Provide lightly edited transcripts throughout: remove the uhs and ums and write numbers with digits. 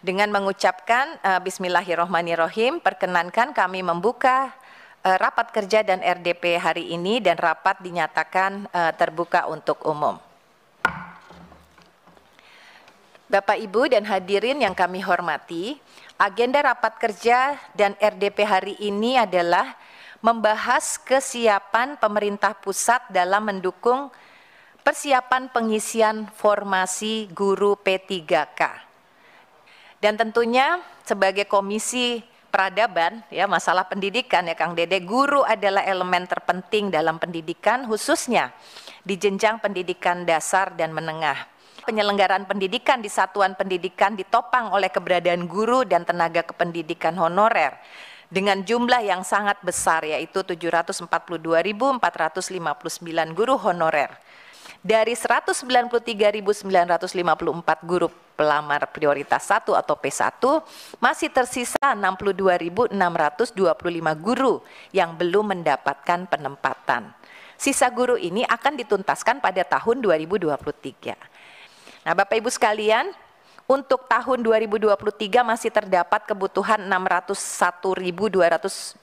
Dengan mengucapkan Bismillahirrohmanirrohim, perkenankan kami membuka rapat kerja dan RDP hari ini, dan rapat dinyatakan terbuka untuk umum. Bapak, Ibu, dan hadirin yang kami hormati, agenda rapat kerja dan RDP hari ini adalah membahas kesiapan pemerintah pusat dalam mendukung persiapan pengisian formasi guru P3K. Dan tentunya sebagai Komisi Peradaban, ya, masalah pendidikan, ya Kang Dede, guru adalah elemen terpenting dalam pendidikan, khususnya di jenjang pendidikan dasar dan menengah. Penyelenggaraan pendidikan di satuan pendidikan ditopang oleh keberadaan guru dan tenaga kependidikan honorer dengan jumlah yang sangat besar, yaitu 742.459 guru honorer. Dari 193.954 guru pelamar prioritas 1 atau P1, masih tersisa 62.625 guru yang belum mendapatkan penempatan. Sisa guru ini akan dituntaskan pada tahun 2023. Nah, Bapak Ibu sekalian, untuk tahun 2023 masih terdapat kebutuhan 601.286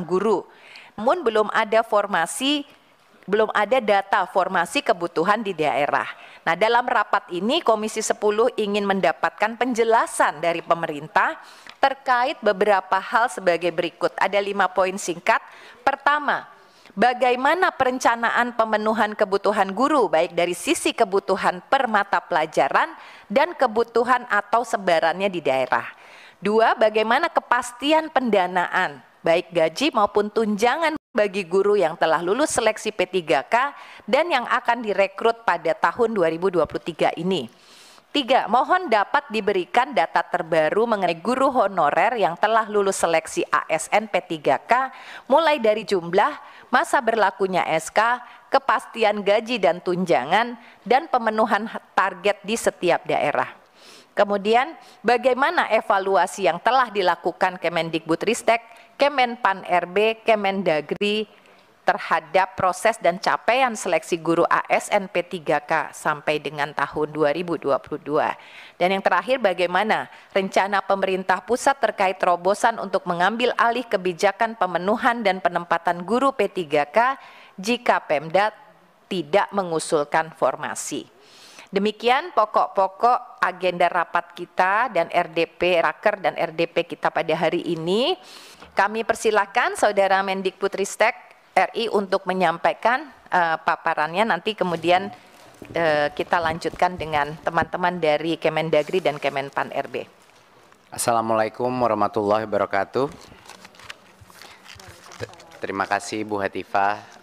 guru. Namun belum ada data formasi kebutuhan di daerah. Nah, dalam rapat ini Komisi 10 ingin mendapatkan penjelasan dari pemerintah terkait beberapa hal sebagai berikut. Ada 5 poin singkat. Pertama, bagaimana perencanaan pemenuhan kebutuhan guru baik dari sisi kebutuhan per mata pelajaran dan kebutuhan atau sebarannya di daerah. 2, bagaimana kepastian pendanaan baik gaji maupun tunjangan bagi guru yang telah lulus seleksi P3K dan yang akan direkrut pada tahun 2023 ini. 3, mohon dapat diberikan data terbaru mengenai guru honorer yang telah lulus seleksi ASN P3K, mulai dari jumlah, masa berlakunya SK, kepastian gaji dan tunjangan, dan pemenuhan target di setiap daerah. Kemudian, bagaimana evaluasi yang telah dilakukan Kemendikbudristek, Kemenpan RB, Kemendagri terhadap proses dan capaian seleksi guru ASN P3K sampai dengan tahun 2022. Dan yang terakhir, bagaimana rencana pemerintah pusat terkait terobosan untuk mengambil alih kebijakan pemenuhan dan penempatan guru P3K jika Pemda tidak mengusulkan formasi. Demikian pokok-pokok agenda rapat kita dan RDP, Raker dan RDP kita pada hari ini. Kami persilakan Saudara Mendikbudristek RI untuk menyampaikan paparannya, nanti kemudian kita lanjutkan dengan teman-teman dari Kemendagri dan Kemenpan RB. Assalamualaikum warahmatullahi wabarakatuh. Terima kasih Bu Hatifah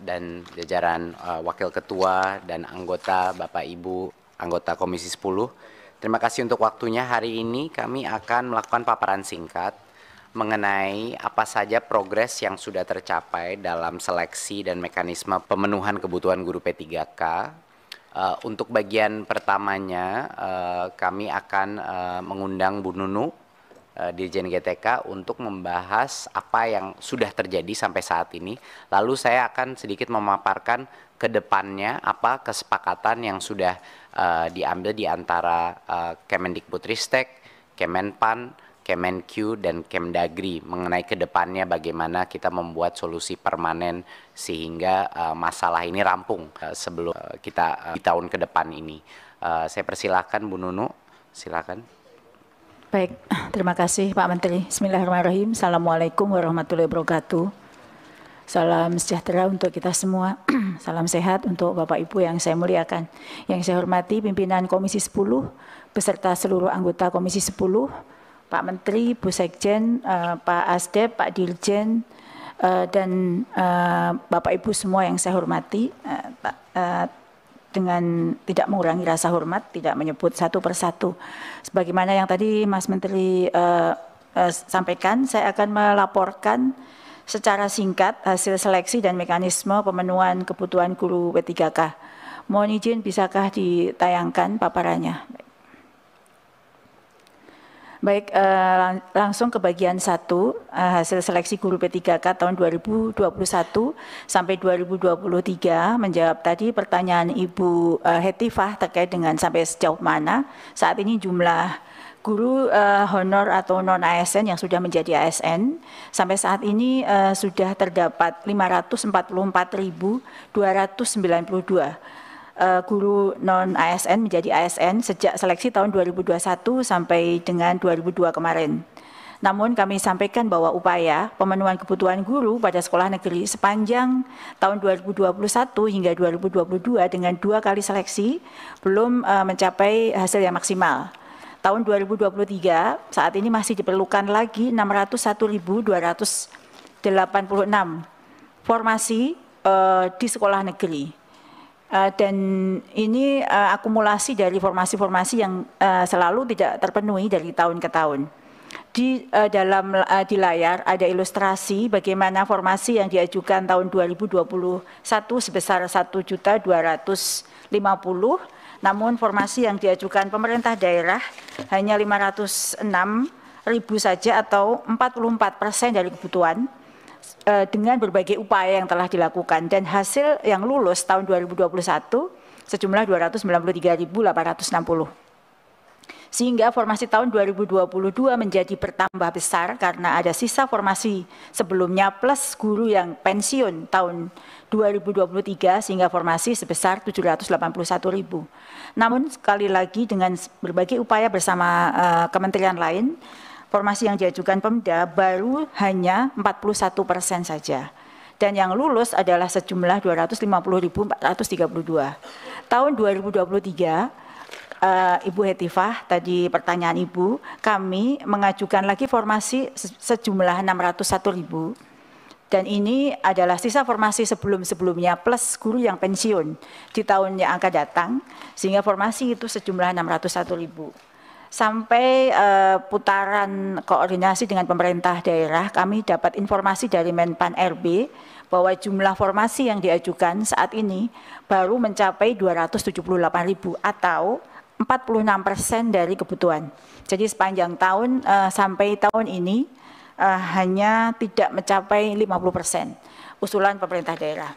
dan jajaran Wakil Ketua dan anggota Bapak Ibu anggota Komisi 10. Terima kasih untuk waktunya. Hari ini kami akan melakukan paparan singkat mengenai apa saja progres yang sudah tercapai dalam seleksi dan mekanisme pemenuhan kebutuhan guru P3K. Untuk bagian pertamanya, kami akan mengundang Bu Nunu, Dirjen GTK, untuk membahas apa yang sudah terjadi sampai saat ini. Lalu saya akan sedikit memaparkan ke depannya apa kesepakatan yang sudah diambil di antara Kemendikbudristek, Kemenpan, Kemenq, dan Kemdagri mengenai ke depannya bagaimana kita membuat solusi permanen sehingga masalah ini rampung sebelum kita di tahun ke depan ini. Saya persilahkan Bu Nunu, silakan. Baik, terima kasih Pak Menteri. Bismillahirrahmanirrahim. Assalamualaikum warahmatullahi wabarakatuh. Salam sejahtera untuk kita semua. Salam sehat untuk Bapak Ibu yang saya muliakan. Yang saya hormati pimpinan Komisi 10 beserta seluruh anggota Komisi 10, Pak Menteri, Bu Sekjen, Pak Asdep, Pak Dirjen, dan Bapak Ibu semua yang saya hormati, dengan tidak mengurangi rasa hormat, tidak menyebut satu persatu. Sebagaimana yang tadi Mas Menteri sampaikan, saya akan melaporkan secara singkat hasil seleksi dan mekanisme pemenuhan kebutuhan guru P3K. Mohon izin, bisakah ditayangkan paparannya? Baik, langsung ke bagian 1, hasil seleksi guru P3K tahun 2021 sampai 2023, menjawab tadi pertanyaan Ibu Hetifah terkait dengan sampai sejauh mana saat ini jumlah guru honor atau non-ASN yang sudah menjadi ASN. Sampai saat ini sudah terdapat 544.292 guru non-ASN menjadi ASN sejak seleksi tahun 2021 sampai dengan 2002 kemarin. Namun kami sampaikan bahwa upaya pemenuhan kebutuhan guru pada sekolah negeri sepanjang tahun 2021 hingga 2022 dengan 2 kali seleksi belum mencapai hasil yang maksimal. Tahun 2023 saat ini masih diperlukan lagi 601.286 formasi di sekolah negeri. Dan ini akumulasi dari formasi-formasi yang selalu tidak terpenuhi dari tahun ke tahun. Di layar ada ilustrasi bagaimana formasi yang diajukan tahun 2021 sebesar 1.250.000, namun formasi yang diajukan pemerintah daerah hanya 506.000 saja atau 44% dari kebutuhan, dengan berbagai upaya yang telah dilakukan, dan hasil yang lulus tahun 2021 sejumlah 293.860. Sehingga formasi tahun 2022 menjadi bertambah besar karena ada sisa formasi sebelumnya plus guru yang pensiun tahun 2023 sehingga formasi sebesar 781.000. Namun sekali lagi dengan berbagai upaya bersama kementerian lain, formasi yang diajukan Pemda baru hanya 41% saja. Dan yang lulus adalah sejumlah 250.432. Tahun 2023, Ibu Hetifah, tadi pertanyaan Ibu, kami mengajukan lagi formasi sejumlah 601.000. Dan ini adalah sisa formasi sebelum-sebelumnya plus guru yang pensiun di tahun yang akan datang, sehingga formasi itu sejumlah 601.000. Sampai putaran koordinasi dengan pemerintah daerah, kami dapat informasi dari Menpan RB bahwa jumlah formasi yang diajukan saat ini baru mencapai 278.000 atau 46% dari kebutuhan. Jadi sepanjang tahun sampai tahun ini hanya tidak mencapai 50% usulan pemerintah daerah.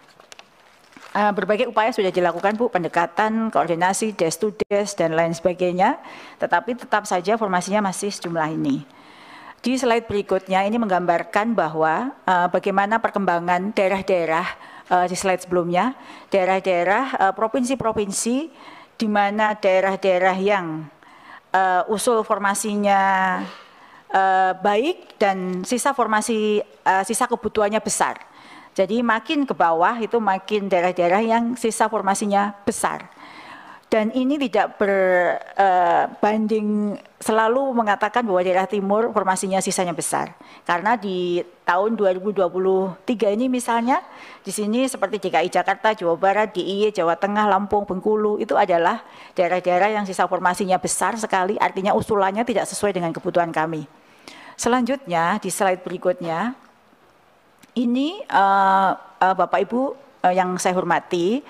Berbagai upaya sudah dilakukan Bu, pendekatan, koordinasi, desk to desk dan lain sebagainya, tetapi tetap saja formasinya masih sejumlah ini. Di slide berikutnya ini menggambarkan bahwa bagaimana perkembangan daerah-daerah di slide sebelumnya, daerah-daerah provinsi-provinsi di mana daerah-daerah yang usul formasinya baik dan sisa formasi sisa kebutuhannya besar. Jadi makin ke bawah itu makin daerah-daerah yang sisa formasinya besar. Dan ini tidak berbanding selalu mengatakan bahwa daerah timur formasinya sisanya besar. Karena di tahun 2023 ini misalnya, di sini seperti DKI Jakarta, Jawa Barat, DIY, Jawa Tengah, Lampung, Bengkulu, itu adalah daerah-daerah yang sisa formasinya besar sekali, artinya usulannya tidak sesuai dengan kebutuhan kami. Selanjutnya, di slide berikutnya, ini Bapak Ibu yang saya hormati,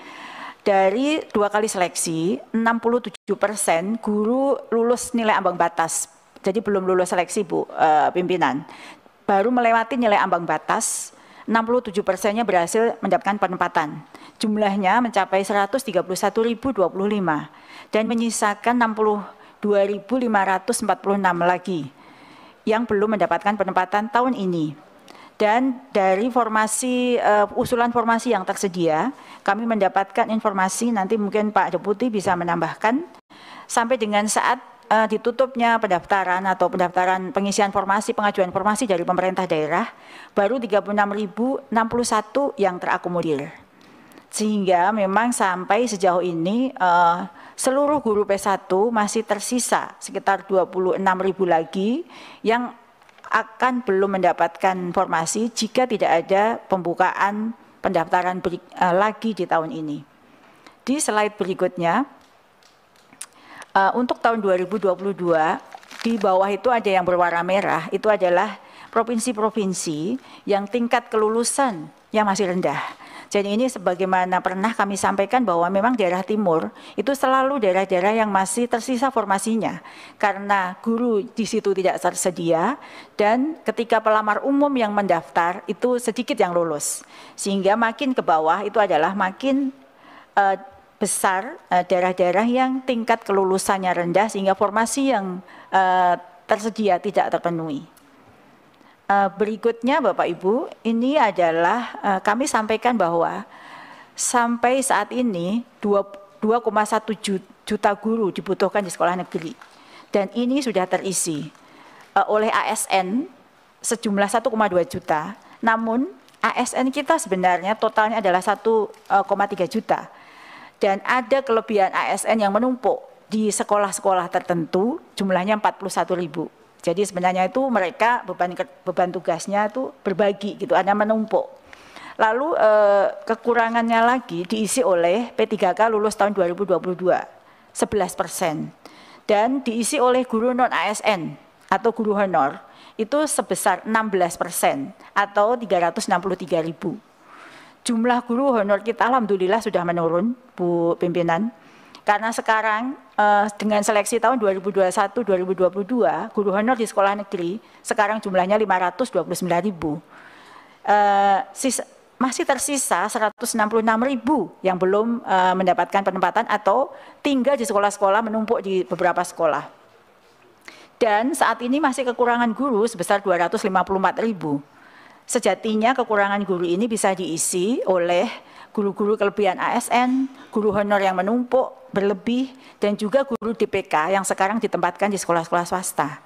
dari 2 kali seleksi, 67% guru lulus nilai ambang batas. Jadi belum lulus seleksi Bu, pimpinan. Baru melewati nilai ambang batas, 67%-nya berhasil mendapatkan penempatan. Jumlahnya mencapai 131.025 dan menyisakan 62.546 lagi yang belum mendapatkan penempatan tahun ini. Dan dari formasi usulan formasi yang tersedia, kami mendapatkan informasi, nanti mungkin Pak Deputi bisa menambahkan, sampai dengan saat ditutupnya pendaftaran atau pendaftaran pengisian formasi, pengajuan formasi dari pemerintah daerah, baru 36.061 yang terakomodir. Sehingga memang sampai sejauh ini seluruh guru P1 masih tersisa sekitar 26.000 lagi yang akan belum mendapatkan formasi jika tidak ada pembukaan pendaftaran lagi di tahun ini. Di slide berikutnya, untuk tahun 2022, di bawah itu ada yang berwarna merah, itu adalah provinsi-provinsi yang tingkat kelulusan yang masih rendah. Jadi ini sebagaimana pernah kami sampaikan bahwa memang daerah timur itu selalu daerah-daerah yang masih tersisa formasinya karena guru di situ tidak tersedia dan ketika pelamar umum yang mendaftar itu sedikit yang lulus. Sehingga makin ke bawah itu adalah makin besar daerah-daerah yang tingkat kelulusannya rendah sehingga formasi yang tersedia tidak terpenuhi. Berikutnya Bapak Ibu, ini adalah kami sampaikan bahwa sampai saat ini 2,1 juta guru dibutuhkan di sekolah negeri. Dan ini sudah terisi oleh ASN sejumlah 1,2 juta. Namun ASN kita sebenarnya totalnya adalah 1,3 juta. Dan ada kelebihan ASN yang menumpuk di sekolah-sekolah tertentu jumlahnya 41.000. Jadi sebenarnya itu mereka beban tugasnya itu berbagi gitu, ada menumpuk. Lalu kekurangannya lagi diisi oleh P3K lulus tahun 2022, 11%. Dan diisi oleh guru non-ASN atau guru honor itu sebesar 16% atau 363.000. Jumlah guru honor kita alhamdulillah sudah menurun, Bu Pimpinan. Karena sekarang dengan seleksi tahun 2021-2022, guru honor di sekolah negeri sekarang jumlahnya 529.000. Masih tersisa 166.000 yang belum mendapatkan penempatan atau tinggal di sekolah-sekolah menumpuk di beberapa sekolah. Dan saat ini masih kekurangan guru sebesar 254.000. Sejatinya kekurangan guru ini bisa diisi oleh guru-guru kelebihan ASN, guru honor yang menumpuk berlebih, dan juga guru DPK yang sekarang ditempatkan di sekolah-sekolah swasta.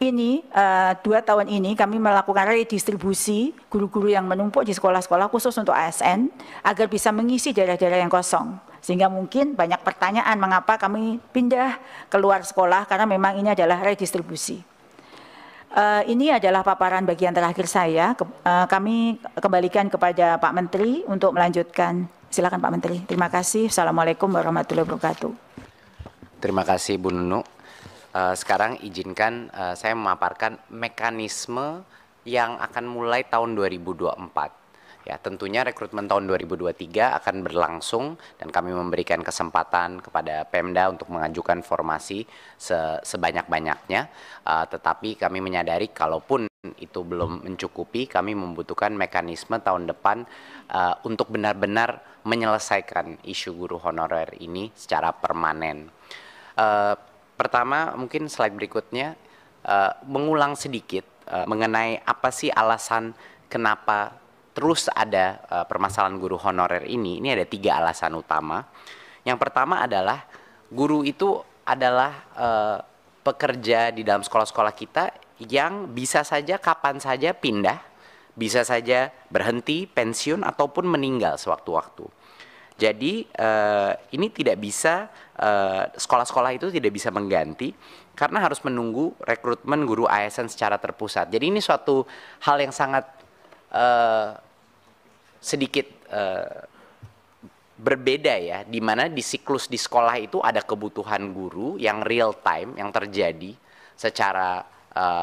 Ini 2 tahun ini kami melakukan redistribusi guru-guru yang menumpuk di sekolah-sekolah khusus untuk ASN agar bisa mengisi daerah-daerah yang kosong. Sehingga mungkin banyak pertanyaan mengapa kami pindah keluar sekolah karena memang ini adalah redistribusi. Ini adalah paparan bagian terakhir saya. Kami kembalikan kepada Pak Menteri untuk melanjutkan. Silakan Pak Menteri. Terima kasih. Assalamualaikum warahmatullahi wabarakatuh. Terima kasih Bu Nunu. Sekarang izinkan saya memaparkan mekanisme yang akan mulai tahun 2024. Ya, tentunya rekrutmen tahun 2023 akan berlangsung dan kami memberikan kesempatan kepada Pemda untuk mengajukan formasi sebanyak-banyaknya. Tetapi kami menyadari kalaupun itu belum mencukupi, kami membutuhkan mekanisme tahun depan untuk benar-benar menyelesaikan isu guru honorer ini secara permanen. Pertama, mungkin slide berikutnya mengulang sedikit mengenai apa sih alasan kenapa terus ada permasalahan guru honorer ini. Ini ada 3 alasan utama. Yang pertama adalah guru itu adalah pekerja di dalam sekolah-sekolah kita yang bisa saja kapan saja pindah, bisa saja berhenti, pensiun, ataupun meninggal sewaktu-waktu. Jadi ini tidak bisa, sekolah-sekolah itu tidak bisa mengganti karena harus menunggu rekrutmen guru ASN secara terpusat. Jadi ini suatu hal yang sangat sedikit berbeda ya, di mana di siklus di sekolah itu ada kebutuhan guru yang real time yang terjadi secara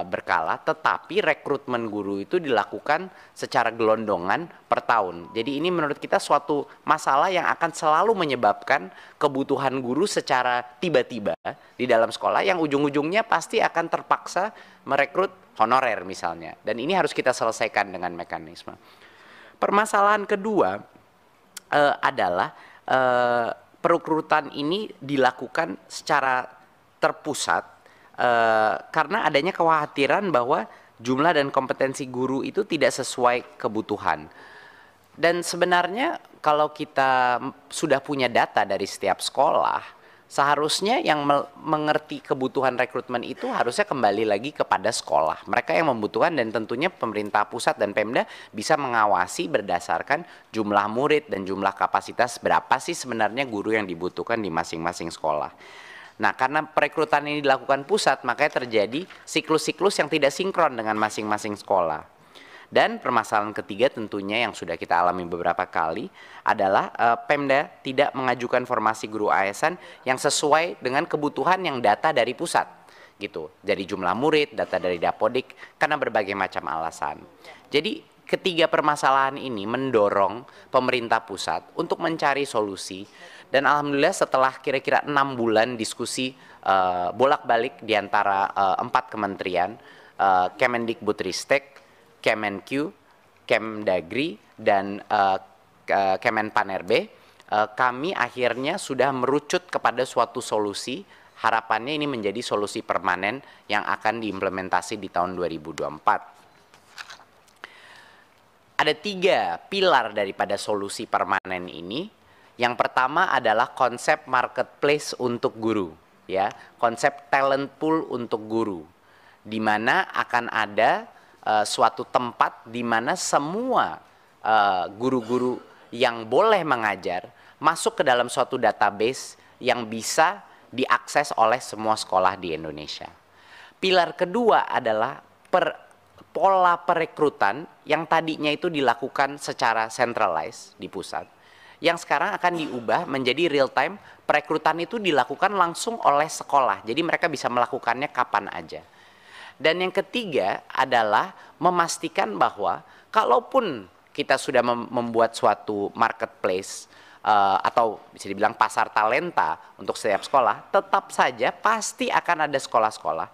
berkala, tetapi rekrutmen guru itu dilakukan secara gelondongan per tahun. Jadi ini menurut kita suatu masalah yang akan selalu menyebabkan kebutuhan guru secara tiba-tiba di dalam sekolah yang ujung-ujungnya pasti akan terpaksa merekrut honorer misalnya. Dan ini harus kita selesaikan dengan mekanisme. Permasalahan kedua adalah perekrutan ini dilakukan secara terpusat karena adanya kekhawatiran bahwa jumlah dan kompetensi guru itu tidak sesuai kebutuhan. Dan sebenarnya kalau kita sudah punya data dari setiap sekolah, seharusnya yang mengerti kebutuhan rekrutmen itu harusnya kembali lagi kepada sekolah. Mereka yang membutuhkan, dan tentunya pemerintah pusat dan Pemda bisa mengawasi berdasarkan jumlah murid dan jumlah kapasitas berapa sih sebenarnya guru yang dibutuhkan di masing-masing sekolah. Nah, karena perekrutan ini dilakukan pusat, makanya terjadi siklus-siklus yang tidak sinkron dengan masing-masing sekolah. Dan permasalahan ketiga tentunya yang sudah kita alami beberapa kali adalah Pemda tidak mengajukan formasi guru ASN yang sesuai dengan kebutuhan yang data dari pusat, gitu. Dari jumlah murid, data dari Dapodik, karena berbagai macam alasan. Jadi ketiga permasalahan ini mendorong pemerintah pusat untuk mencari solusi. Dan alhamdulillah setelah kira-kira 6 bulan diskusi bolak-balik di antara 4 kementerian, Kemendikbudristek, Kemenq, Kemdagri, dan Kemenpan RB, kami akhirnya sudah merucut kepada suatu solusi. Harapannya ini menjadi solusi permanen yang akan diimplementasi di tahun 2024. Ada 3 pilar daripada solusi permanen ini. Yang pertama adalah konsep marketplace untuk guru, ya, konsep talent pool untuk guru, di mana akan ada suatu tempat di mana semua guru-guru yang boleh mengajar masuk ke dalam suatu database yang bisa diakses oleh semua sekolah di Indonesia. Pilar kedua adalah pola perekrutan yang tadinya itu dilakukan secara centralized di pusat, yang sekarang akan diubah menjadi real time. Perekrutan itu dilakukan langsung oleh sekolah, jadi mereka bisa melakukannya kapan aja. Dan yang ketiga adalah memastikan bahwa kalaupun kita sudah membuat suatu marketplace atau bisa dibilang pasar talenta untuk setiap sekolah, tetap saja pasti akan ada sekolah-sekolah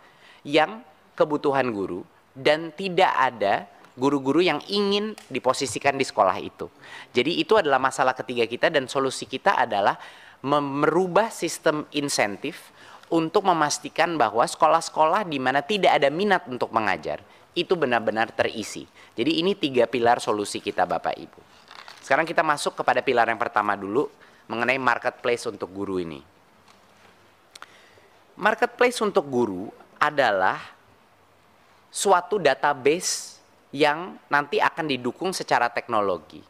yang kebutuhan guru dan tidak ada guru-guru yang ingin diposisikan di sekolah itu. Jadi itu adalah masalah ketiga kita, dan solusi kita adalah merubah sistem insentif untuk memastikan bahwa sekolah-sekolah di mana tidak ada minat untuk mengajar itu benar-benar terisi. Jadi ini 3 pilar solusi kita, Bapak Ibu. Sekarang kita masuk kepada pilar yang pertama dulu, mengenai marketplace untuk guru ini. Marketplace untuk guru adalah suatu database yang nanti akan didukung secara teknologi,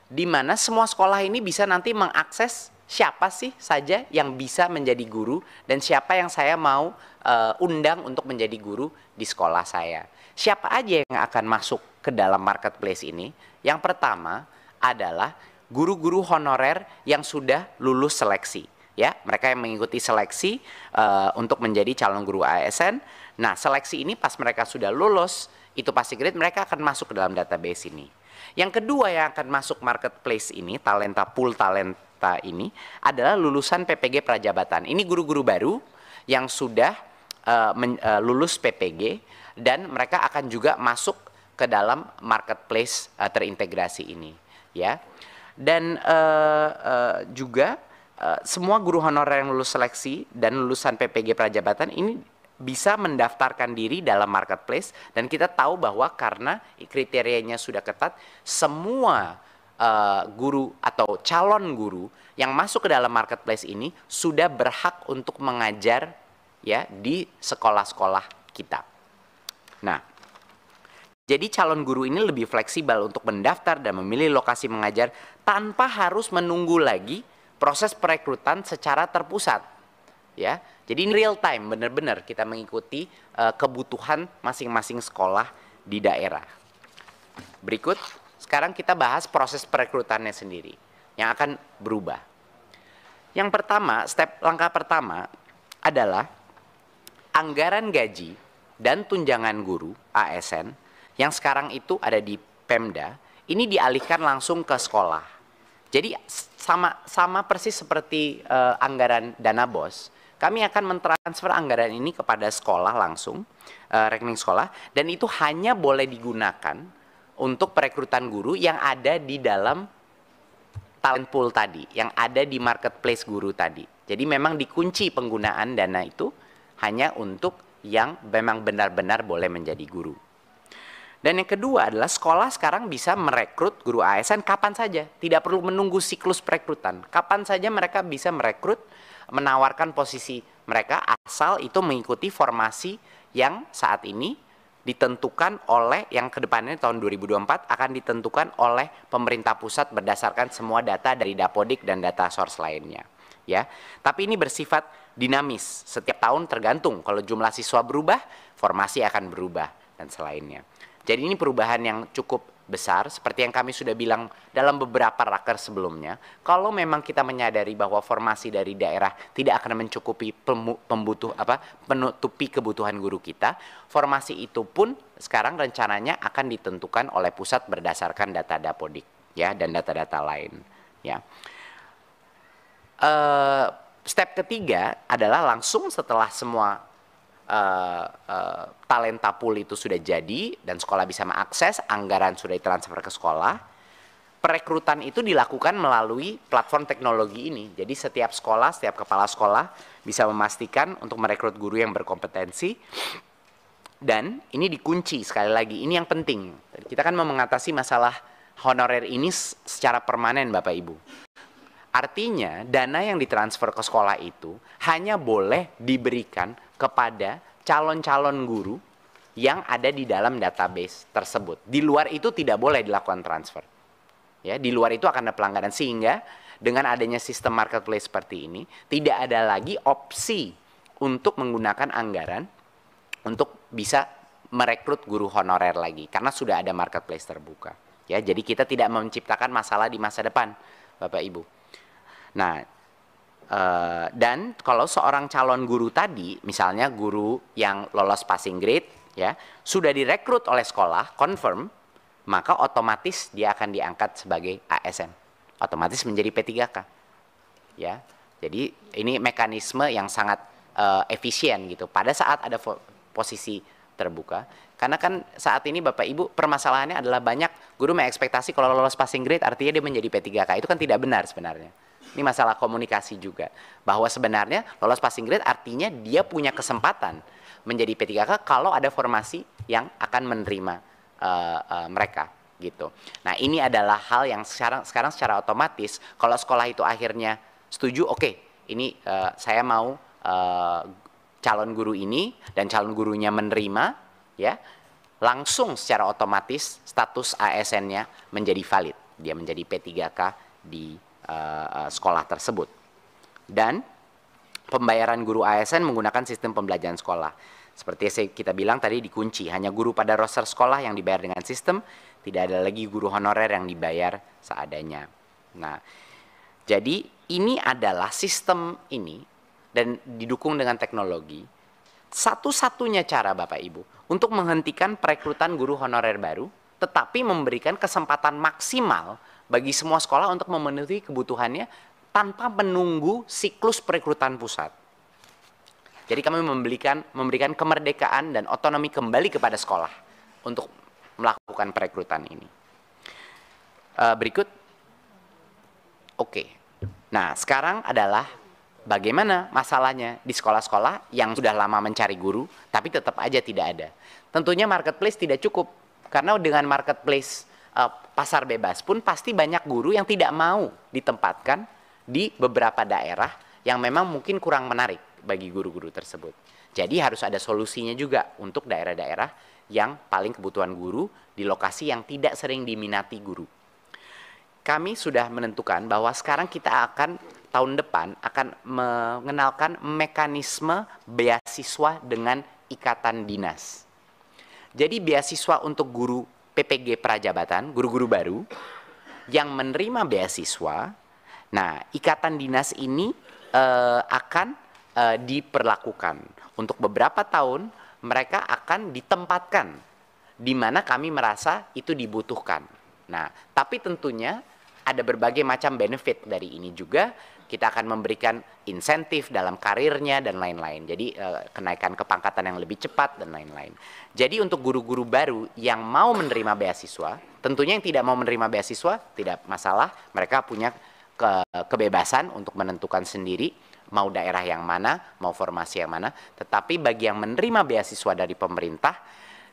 di mana semua sekolah ini bisa nanti mengakses siapa sih saja yang bisa menjadi guru dan siapa yang saya mau undang untuk menjadi guru di sekolah saya. Siapa aja yang akan masuk ke dalam marketplace ini? Yang pertama adalah guru-guru honorer yang sudah lulus seleksi, ya, mereka yang mengikuti seleksi untuk menjadi calon guru ASN. Nah, seleksi ini pas mereka sudah lulus, itu pasti grade, mereka akan masuk ke dalam database ini. Yang kedua yang akan masuk marketplace ini, talenta pool talenta ini, adalah lulusan PPG Prajabatan. Ini guru-guru baru yang sudah lulus PPG, dan mereka akan juga masuk ke dalam marketplace terintegrasi ini, ya. Dan juga semua guru honorer yang lulus seleksi dan lulusan PPG Prajabatan ini bisa mendaftarkan diri dalam marketplace, dan kita tahu bahwa karena kriterianya sudah ketat, semua guru atau calon guru yang masuk ke dalam marketplace ini sudah berhak untuk mengajar, ya, di sekolah-sekolah kita. Nah, jadi calon guru ini lebih fleksibel untuk mendaftar dan memilih lokasi mengajar tanpa harus menunggu lagi proses perekrutan secara terpusat, ya. Jadi ini real time, benar-benar kita mengikuti kebutuhan masing-masing sekolah di daerah. Berikut, sekarang kita bahas proses perekrutannya sendiri yang akan berubah. Yang pertama, langkah pertama adalah anggaran gaji dan tunjangan guru ASN yang sekarang itu ada di Pemda, ini dialihkan langsung ke sekolah. Jadi sama persis seperti anggaran dana BOS, kami akan mentransfer anggaran ini kepada sekolah langsung, rekening sekolah, dan itu hanya boleh digunakan untuk perekrutan guru yang ada di dalam talent pool tadi, yang ada di marketplace guru tadi. Jadi memang dikunci penggunaan dana itu hanya untuk yang memang benar-benar boleh menjadi guru. Dan yang kedua adalah sekolah sekarang bisa merekrut guru ASN kapan saja, tidak perlu menunggu siklus perekrutan. Kapan saja mereka bisa merekrut, menawarkan posisi mereka, asal itu mengikuti formasi yang saat ini ditentukan oleh, yang kedepannya tahun 2024 akan ditentukan oleh pemerintah pusat berdasarkan semua data dari Dapodik dan data source lainnya, ya. Tapi ini bersifat dinamis, setiap tahun tergantung, kalau jumlah siswa berubah, formasi akan berubah dan selainnya. Jadi ini perubahan yang cukup besar, seperti yang kami sudah bilang dalam beberapa raker sebelumnya. Kalau memang kita menyadari bahwa formasi dari daerah tidak akan mencukupi menutupi kebutuhan guru kita, formasi itu pun sekarang rencananya akan ditentukan oleh pusat berdasarkan data Dapodik, ya, dan data-data lain, ya. Step ketiga adalah langsung setelah semua talenta pool itu sudah jadi dan sekolah bisa mengakses, anggaran sudah ditransfer ke sekolah, perekrutan itu dilakukan melalui platform teknologi ini. Jadi setiap sekolah, setiap kepala sekolah bisa memastikan untuk merekrut guru yang berkompetensi. Dan ini dikunci, sekali lagi, ini yang penting. Kita kan mau mengatasi masalah honorer ini secara permanen, Bapak Ibu. Artinya dana yang ditransfer ke sekolah itu hanya boleh diberikan kepada calon-calon guru yang ada di dalam database tersebut. Di luar itu tidak boleh dilakukan transfer. Ya, di luar itu akan ada pelanggaran, sehingga dengan adanya sistem marketplace seperti ini tidak ada lagi opsi untuk menggunakan anggaran untuk bisa merekrut guru honorer lagi karena sudah ada marketplace terbuka. Ya, jadi kita tidak menciptakan masalah di masa depan, Bapak Ibu. Nah, dan kalau seorang calon guru tadi, misalnya guru yang lolos passing grade, ya, sudah direkrut oleh sekolah, confirm, maka otomatis dia akan diangkat sebagai ASN, otomatis menjadi P3K. Ya, jadi ini mekanisme yang sangat efisien gitu. Pada saat ada posisi terbuka, karena kan saat ini Bapak Ibu permasalahannya adalah banyak guru mengekspektasi kalau lolos passing grade artinya dia menjadi P3K. Itu kan tidak benar sebenarnya. Ini masalah komunikasi juga, bahwa sebenarnya lolos passing grade artinya dia punya kesempatan menjadi P3K kalau ada formasi yang akan menerima mereka gitu. Nah, ini adalah hal yang sekarang secara otomatis kalau sekolah itu akhirnya setuju, oke, ini saya mau calon guru ini dan calon gurunya menerima, ya, langsung secara otomatis status ASN-nya menjadi valid, dia menjadi P3K di sekolah tersebut. Dan pembayaran guru ASN menggunakan sistem pembelajaran sekolah. Seperti yang kita bilang tadi, dikunci, hanya guru pada roster sekolah yang dibayar dengan sistem, tidak ada lagi guru honorer yang dibayar seadanya. Nah, jadi ini adalah sistem ini dan didukung dengan teknologi. Satu-satunya cara Bapak Ibu untuk menghentikan perekrutan guru honorer baru, tetapi memberikan kesempatan maksimal bagi semua sekolah untuk memenuhi kebutuhannya tanpa menunggu siklus perekrutan pusat. Jadi kami memberikan kemerdekaan dan otonomi kembali kepada sekolah untuk melakukan perekrutan ini. Berikut. Oke. Nah, sekarang adalah bagaimana masalahnya di sekolah-sekolah yang sudah lama mencari guru, tapi tetap aja tidak ada. Tentunya marketplace tidak cukup, karena dengan marketplace pasar bebas pun pasti banyak guru yang tidak mau ditempatkan di beberapa daerah yang memang mungkin kurang menarik bagi guru-guru tersebut. Jadi harus ada solusinya juga untuk daerah-daerah yang paling kebutuhan guru di lokasi yang tidak sering diminati guru. Kami sudah menentukan bahwa sekarang kita akan tahun depan akan mengenalkan mekanisme beasiswa dengan ikatan dinas. Jadi beasiswa untuk guru PPG Prajabatan, guru-guru baru yang menerima beasiswa. Nah, ikatan dinas ini akan diperlakukan untuk beberapa tahun. Mereka akan ditempatkan di mana kami merasa itu dibutuhkan. Nah, tapi tentunya ada berbagai macam benefit dari ini juga. Kita akan memberikan insentif dalam karirnya dan lain-lain. Jadi kenaikan kepangkatan yang lebih cepat dan lain-lain. Jadi untuk guru-guru baru yang mau menerima beasiswa, tentunya yang tidak mau menerima beasiswa tidak masalah. Mereka punya kebebasan untuk menentukan sendiri mau daerah yang mana, mau formasi yang mana. Tetapi bagi yang menerima beasiswa dari pemerintah,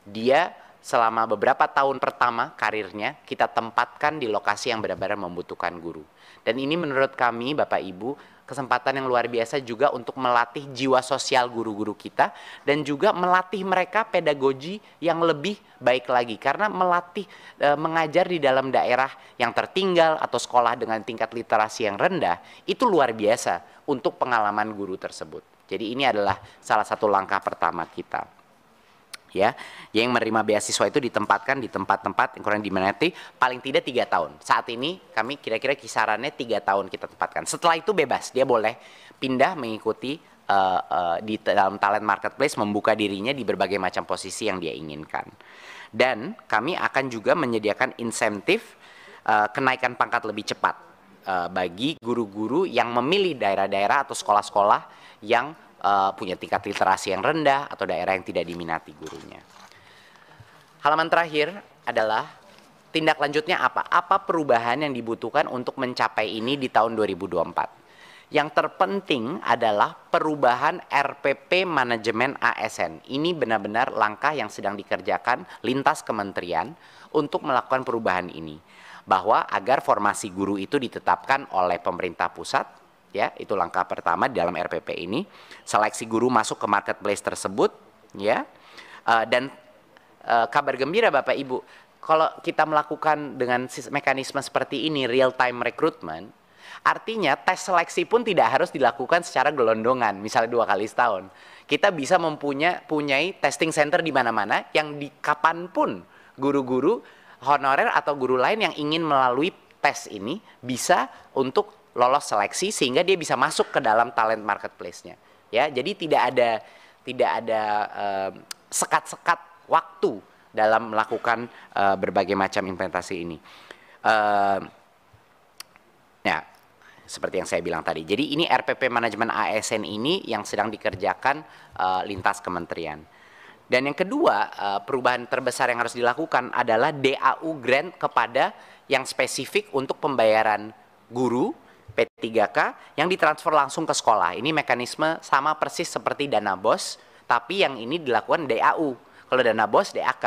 dia selama beberapa tahun pertama karirnya kita tempatkan di lokasi yang benar-benar membutuhkan guru. Dan ini menurut kami Bapak Ibu kesempatan yang luar biasa juga untuk melatih jiwa sosial guru-guru kita dan juga melatih mereka pedagogi yang lebih baik lagi, karena melatih mengajar di dalam daerah yang tertinggal atau sekolah dengan tingkat literasi yang rendah itu luar biasa untuk pengalaman guru tersebut. Jadi ini adalah salah satu langkah pertama kita. Ya, yang menerima beasiswa itu ditempatkan di tempat-tempat yang kurang diminati paling tidak 3 tahun. Saat ini kami kira-kira kisarannya 3 tahun kita tempatkan. Setelah itu bebas, dia boleh pindah mengikuti di dalam talent marketplace, membuka dirinya di berbagai macam posisi yang dia inginkan. Dan kami akan juga menyediakan insentif kenaikan pangkat lebih cepat bagi guru-guru yang memilih daerah-daerah atau sekolah-sekolah yang punya tingkat literasi yang rendah atau daerah yang tidak diminati gurunya. Halaman terakhir adalah tindak lanjutnya apa? Apa perubahan yang dibutuhkan untuk mencapai ini di tahun 2024? Yang terpenting adalah perubahan RPP manajemen ASN. Ini benar-benar langkah yang sedang dikerjakan lintas kementerian untuk melakukan perubahan ini. Bahwa agar formasi guru itu ditetapkan oleh pemerintah pusat, ya, itu langkah pertama di dalam RPP ini. Seleksi guru masuk ke marketplace tersebut, ya. Dan kabar gembira Bapak Ibu, kalau kita melakukan dengan mekanisme seperti ini, real time recruitment, artinya tes seleksi pun tidak harus dilakukan secara gelondongan, misalnya 2 kali setahun. Kita bisa mempunyai testing center di mana-mana yang di kapanpun guru-guru honorer atau guru lain yang ingin melalui tes ini bisa untuk lolos seleksi sehingga dia bisa masuk ke dalam talent marketplace-nya. Ya, jadi tidak ada sekat-sekat waktu dalam melakukan berbagai macam implementasi ini. Ya, seperti yang saya bilang tadi. Jadi ini RPP manajemen ASN ini yang sedang dikerjakan lintas kementerian. Dan yang kedua, perubahan terbesar yang harus dilakukan adalah DAU grant kepada yang spesifik untuk pembayaran guru P3K yang ditransfer langsung ke sekolah. Ini mekanisme sama persis seperti dana BOS, tapi yang ini dilakukan DAU. Kalau dana BOS DAK.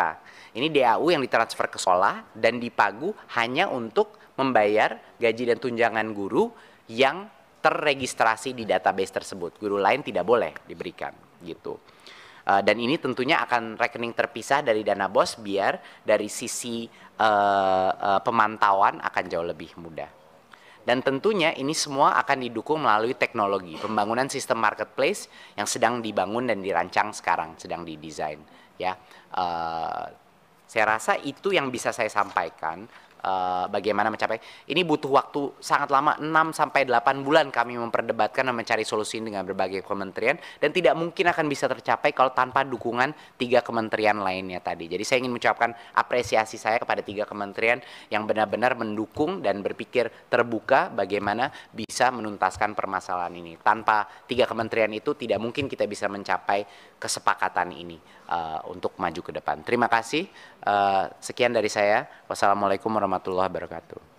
Ini DAU yang ditransfer ke sekolah dan dipagu hanya untuk membayar gaji dan tunjangan guru yang terregistrasi di database tersebut. Guru lain tidak boleh diberikan gitu. Dan ini tentunya akan rekening terpisah dari dana BOS biar dari sisi pemantauan akan jauh lebih mudah. Dan tentunya ini semua akan didukung melalui teknologi, pembangunan sistem marketplace yang sedang dibangun dan dirancang sekarang, sedang didesain. Ya, saya rasa itu yang bisa saya sampaikan. Bagaimana mencapai ini butuh waktu sangat lama, 6-8 bulan kami memperdebatkan dan mencari solusi dengan berbagai kementerian dan tidak mungkin akan bisa tercapai kalau tanpa dukungan 3 kementerian lainnya tadi. Jadi saya ingin mengucapkan apresiasi saya kepada 3 kementerian yang benar-benar mendukung dan berpikir terbuka bagaimana bisa menuntaskan permasalahan ini. Tanpa 3 kementerian itu tidak mungkin kita bisa mencapai kesepakatan ini untuk maju ke depan. Terima kasih. Sekian dari saya. Wassalamualaikum warahmatullahi wabarakatuh.